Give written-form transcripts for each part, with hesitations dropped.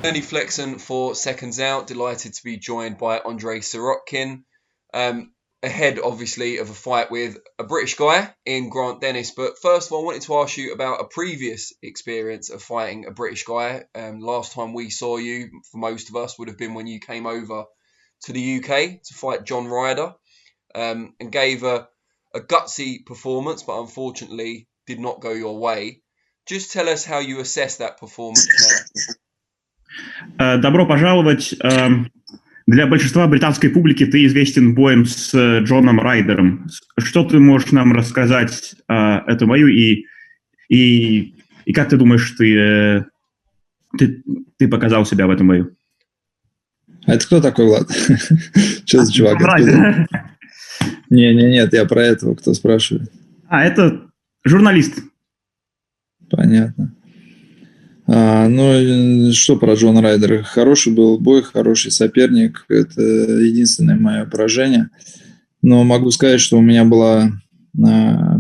Ernie Flexen for Seconds Out. Delighted to be joined by Andrey Sirotkin. Ahead, obviously, of a fight with a British guy in Grant Dennis. But first of all, I wanted to ask you about a previous experience of fighting a British guy. Last time we saw you, for most of us, would have been when you came over to the UK to fight John Ryder, and gave a gutsy performance, but unfortunately did not go your way. Just tell us how you assess that performance now. Добро пожаловать. Для большинства британской публики ты известен боем с Джоном Райдером. Что ты можешь нам рассказать о этом бою и как ты думаешь, ты показал себя в этом бою? А это кто такой, Влад? Что за чувак? Нет, я про этого, кто спрашивает. Это журналист. Понятно. Что про Джона Райдера? Хороший был бой, хороший соперник. Это единственное мое поражение. Но могу сказать, что у меня была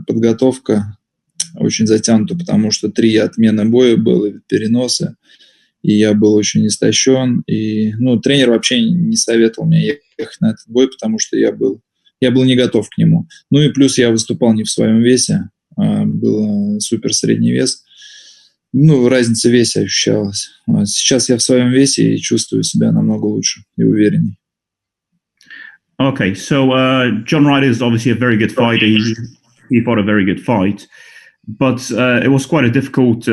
подготовка очень затянута, потому что 3 отмены боя было, переносы. И я был очень истощен. И, тренер вообще не советовал мне ехать на этот бой, потому что я был не готов к нему. И плюс я выступал не в своем весе. Был супер средний вес. Разница в весе ощущалась. Сейчас я в своем весе и чувствую себя намного лучше и уверенней. Okay, so John Ryder is obviously a very good fighter. He fought a very good fight, but it was quite a difficult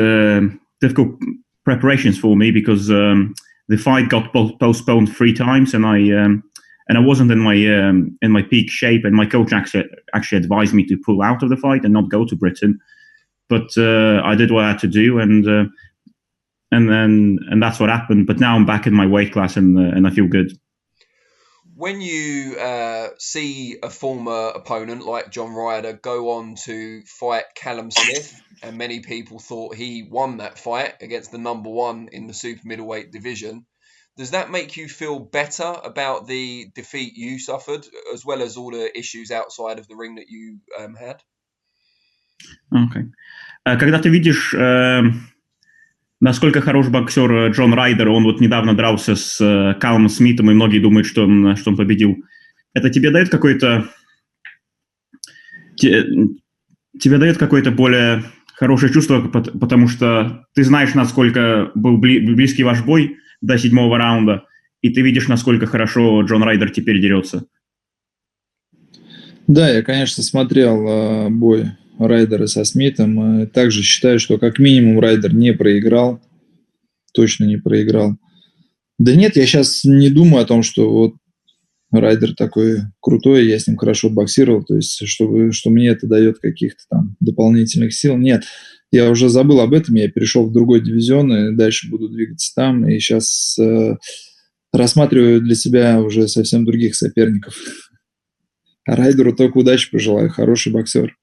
preparations for me because the fight got postponed 3 times, and I wasn't in my peak shape, and my coach actually advised me to pull out of the fight and not go to Britain. But I did what I had to do, and that's what happened. But now I'm back in my weight class, and I feel good. When you see a former opponent like John Ryder go on to fight Callum Smith, and many people thought he won that fight against the number 1 in the super middleweight division, does that make you feel better about the defeat you suffered, as well as all the issues outside of the ring that you had? Okay. Когда ты видишь, насколько хорош боксер Джон Райдер, он вот недавно дрался с Каллом Смитом, и многие думают, что он победил. Это тебе дает какое-то более хорошее чувство, потому что ты знаешь, насколько был близкий ваш бой до 7-го раунда, и ты видишь, насколько хорошо Джон Райдер теперь дерется. Да, я, конечно, смотрел бой Райдера со Смитом. Также считаю, что как минимум Райдер не проиграл. Точно не проиграл. Да нет, я сейчас не думаю о том, что вот Райдер такой крутой, я с ним хорошо боксировал, то есть что мне это дает каких-то там дополнительных сил. Нет, я уже забыл об этом, я перешел в другой дивизион и дальше буду двигаться там. И сейчас рассматриваю для себя уже совсем других соперников. А Райдеру только удачи пожелаю, хороший боксер.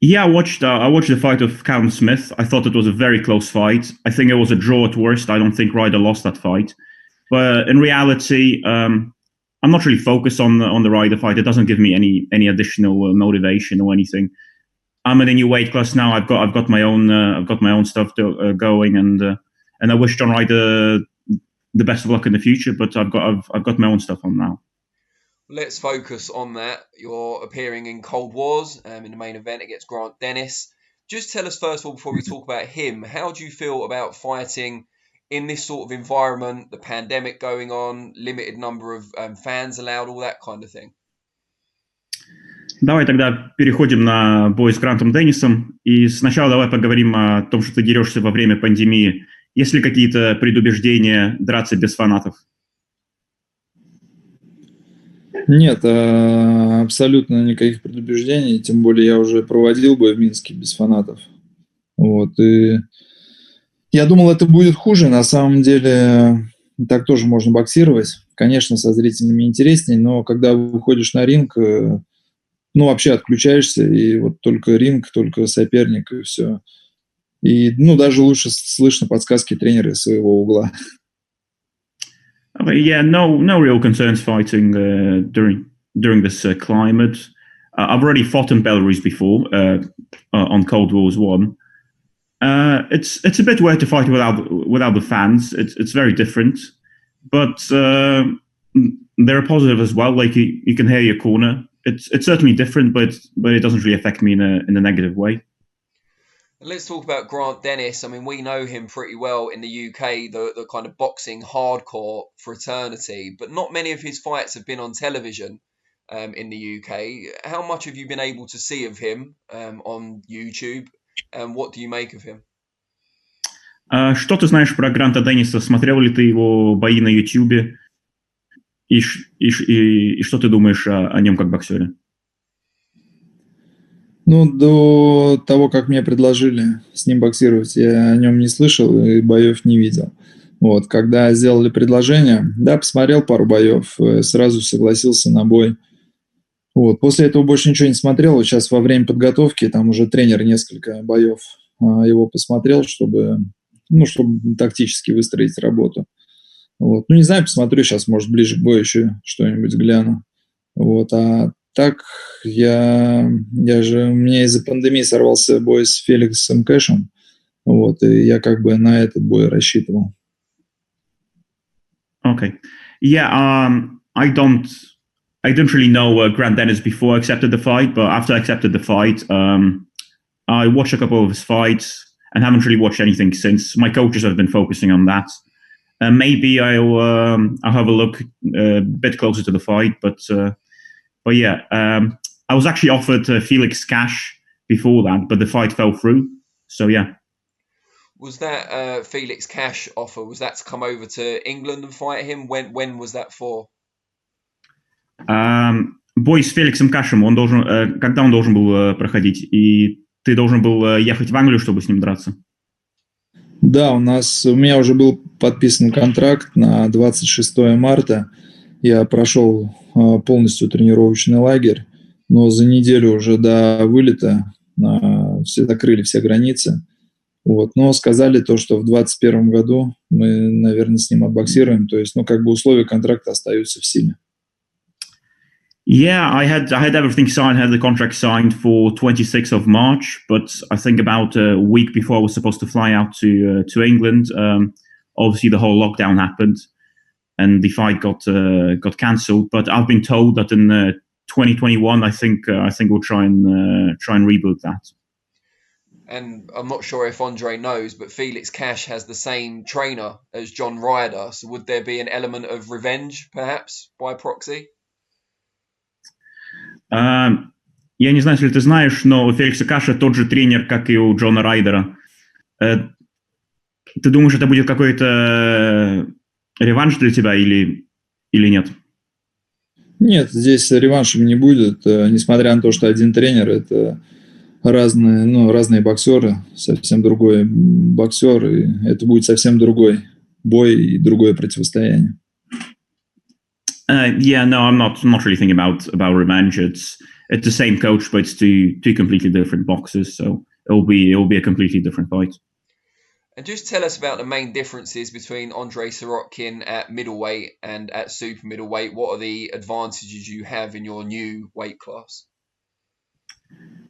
Yeah, I watched the fight of Callum Smith. I thought it was a very close fight. I think it was a draw at worst. I don't think Ryder lost that fight. But in reality, I'm not really focused on the Ryder fight. It doesn't give me any additional motivation or anything. I'm in a new weight class now. I've got my own stuff going, and I wish John Ryder the best of luck in the future. But I've got my own stuff on now. Let's focus on that. You're appearing in Kold Wars in the main event against Grant Dennis. Just tell us first of all, before we talk about him, how do you feel about fighting in this sort of environment, the pandemic going on, limited number of fans allowed, all that kind of thing? Давай тогда переходим на бой с Грантом Деннисом. И сначала давай поговорим о том, что ты дерешься во время пандемии. Есть ли какие-то предубеждения драться без фанатов? Нет, абсолютно никаких предубеждений, тем более я уже проводил бой в Минске без фанатов. Вот, и я думал, это будет хуже, на самом деле так тоже можно боксировать. Конечно, со зрителями интереснее, но когда выходишь на ринг, вообще отключаешься, и вот только ринг, только соперник, и все. И, даже лучше слышно подсказки тренера из своего угла. Yeah, no real concerns fighting during this climate. I've already fought in Belarus before on Kold Wars 1, It's a bit weird to fight without the fans. It's very different, but there are positive as well. Like you can hear your corner. It's certainly different, but it doesn't really affect me in a negative way. Let's talk about Grant Dennis. I mean, we know him pretty well in the UK, the kind of boxing hardcore fraternity, but not many of his fights have been on television in the UK. How much have you been able to see of him on YouTube, and what do you make of him? Что ты знаешь про Гранта Денниса? Смотрел ли ты его бои на YouTube? И что ты думаешь о нем как боксере? Ну, до того, как мне предложили с ним боксировать, я о нем не слышал и боев не видел. Вот, когда сделали предложение, да, посмотрел пару боев, сразу согласился на бой. Вот, после этого больше ничего не смотрел. Вот сейчас во время подготовки, там уже тренер несколько боев его посмотрел, чтобы тактически выстроить работу. Вот. Ну, не знаю, посмотрю сейчас, может, ближе к бою еще что-нибудь гляну. Вот, а так у меня из-за пандемии сорвался бой с Феликсом Кэшем, вот, и я как бы на этот бой рассчитывал. Okay. Yeah, I didn't really know Grant Dennis before I accepted the fight, but after I accepted the fight, I watched a couple of his fights and haven't really watched anything since. My coaches have been focusing on that. Maybe I'll have a look a bit closer to the fight, but yeah, I was actually offered Felix Cash before that, but the fight fell through. So yeah. Was that Felix Cash offer? Was that to come over to England and fight him? When was that for? Бой с Феликсом Кашем, когда он должен был проходить? И ты должен был ехать в Англию, чтобы с ним драться? Да, у меня уже был подписан контракт на 26 марта. Я прошел полностью тренировочный лагерь, но за неделю уже до вылета все закрыли все границы. Вот. Но сказали то, что в 2021 году мы, наверное, с ним отбоксируем. То есть, условия контракта остаются в силе. Yeah, I had everything signed, had the contract signed for 26th of March, but I think about a week before I was supposed to fly out to England, obviously the whole lockdown happened and the fight got cancelled. But I've been told that in 2021, I think we'll try and reboot that. And I'm not sure if Andrey knows, but Felix Cash has the same trainer as John Ryder. So would there be an element of revenge, perhaps, by proxy? Я не знаю, если ты знаешь, но у Феликса Каша тот же тренер, как и у Джона Райдера. Ты думаешь, это будет какой-то реванш для тебя или нет? Нет, здесь реваншем не будет, несмотря на то, что один тренер – это разные боксеры, совсем другой боксер, и это будет совсем другой бой и другое противостояние. Yeah, no, I'm not really thinking about revenge. It's the same coach, but it's two completely different boxers, so it'll be a completely different fight. And just tell us about the main differences between Andrey Sirotkin at middleweight and at super middleweight. What are the advantages you have in your new weight class?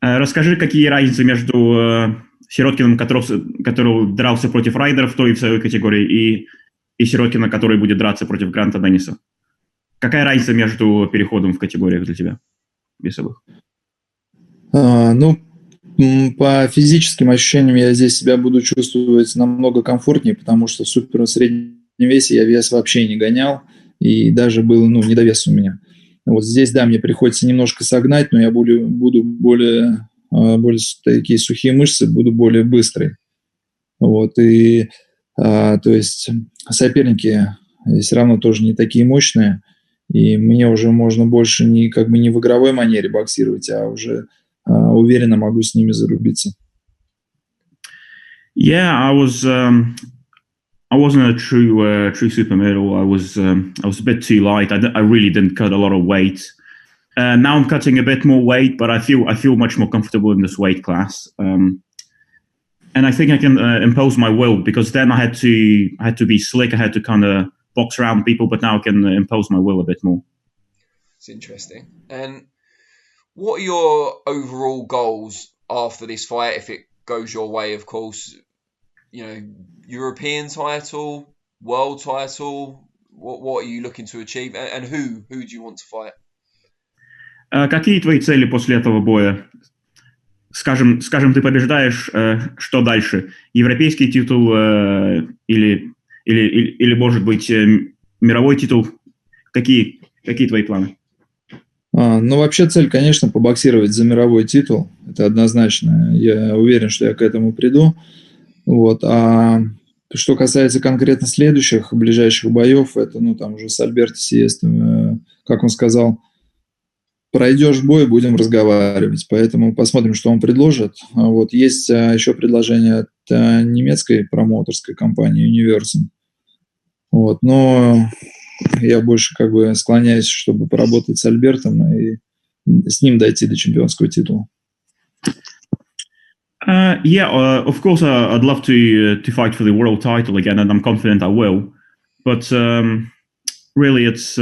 Расскажи, какие разницы между Сироткиным, который дрался против Райдера в той весовой категории, и Сироткина, который будет драться против Гранта Денниса. Какая разница между переходом в категориях для тебя весовых? По физическим ощущениям я здесь себя буду чувствовать намного комфортнее, потому что в среднем весе я вес вообще не гонял, и даже был недовес у меня. Вот здесь, да, мне приходится немножко согнать, но я буду более такие сухие мышцы, буду более быстрый. Вот, и то есть соперники все равно тоже не такие мощные, и мне уже можно больше не в игровой манере боксировать, а уже уверенно могу с ними зарубиться. Yeah, I wasn't a true super middle. I was a bit too light. I really didn't cut a lot of weight. Now I'm cutting a bit more weight, but I feel much more comfortable in this weight class. And I think I can impose my will, because then I had to be slick. I had to kind of box around people, but now I can impose my will a bit more. It's interesting. And what are your overall goals after this fight, if it goes your way, of course? European title, world title? What are you looking to achieve, and who do you want to fight? Какие твои цели после этого боя? Скажем, ты побеждаешь, что дальше? Европейский титул или может быть, мировой титул? Какие твои планы? Ну, вообще цель, конечно, побоксировать за мировой титул. Это однозначно. Я уверен, что я к этому приду. Вот. А что касается конкретно следующих, ближайших боев, это, там уже с Альберто Сиестом, как он сказал, пройдешь бой, будем разговаривать. Поэтому посмотрим, что он предложит. Вот. Есть еще предложение от немецкой промоутерской компании Universal. Вот. Но я больше склоняюсь, чтобы поработать с Альбертом и с ним дойти до чемпионского титула. Of course, I'd love to fight for the world title again, and I'm confident I will. But really, it's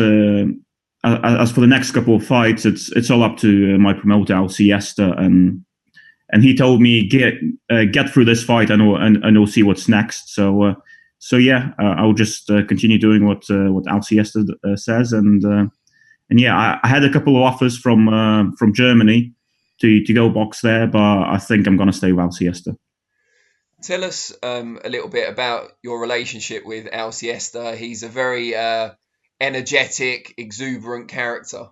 as for the next couple of fights, it's all up to my promoter Al Siesta, and he told me get through this fight, and we'll see what's next. So I'll just continue doing what Al Siesta says, and I had a couple of offers from Germany to go box there, but I think I'm going to stay with Al Siesta. Tell us a little bit about your relationship with Al Siesta. He's a very energetic, exuberant character.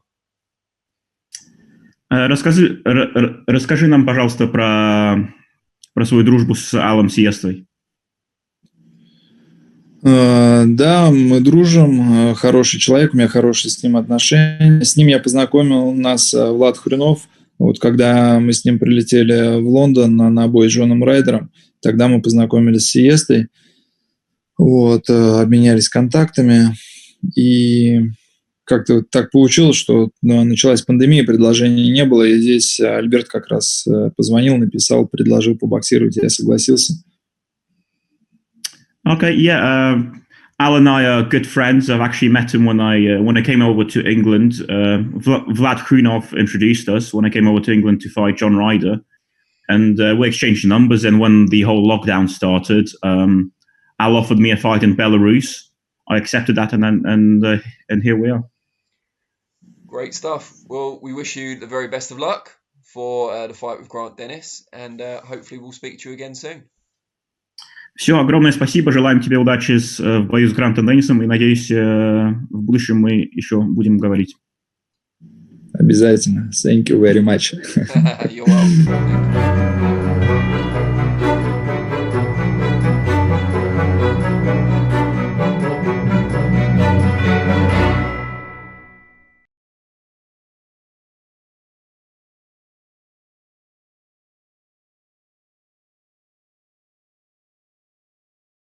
Расскажи нам, пожалуйста, про свою дружбу с Алом Сиестой. Да, мы дружим, хороший человек, у меня хорошие с ним отношения. С ним я познакомил нас Влад Хрюнов. Вот когда мы с ним прилетели в Лондон на бой с Джоном Райдером, тогда мы познакомились с Сиестой, вот, обменялись контактами. И как-то так получилось, что началась пандемия, предложений не было, и здесь Альберт как раз позвонил, написал, предложил побоксировать, я согласился. Okay, yeah. Al and I are good friends. I've actually met him when I came over to England. Vlad Krunov introduced us when I came over to England to fight John Ryder, and we exchanged numbers. And when the whole lockdown started, Al offered me a fight in Belarus. I accepted that, and here we are. Great stuff. Well, we wish you the very best of luck for the fight with Grant Dennis, and hopefully we'll speak to you again soon. Все, огромное спасибо. Желаем тебе удачи в бою с Грантом Деннисом, и надеюсь, в будущем мы еще будем говорить. Обязательно. Thank you very much. You're welcome.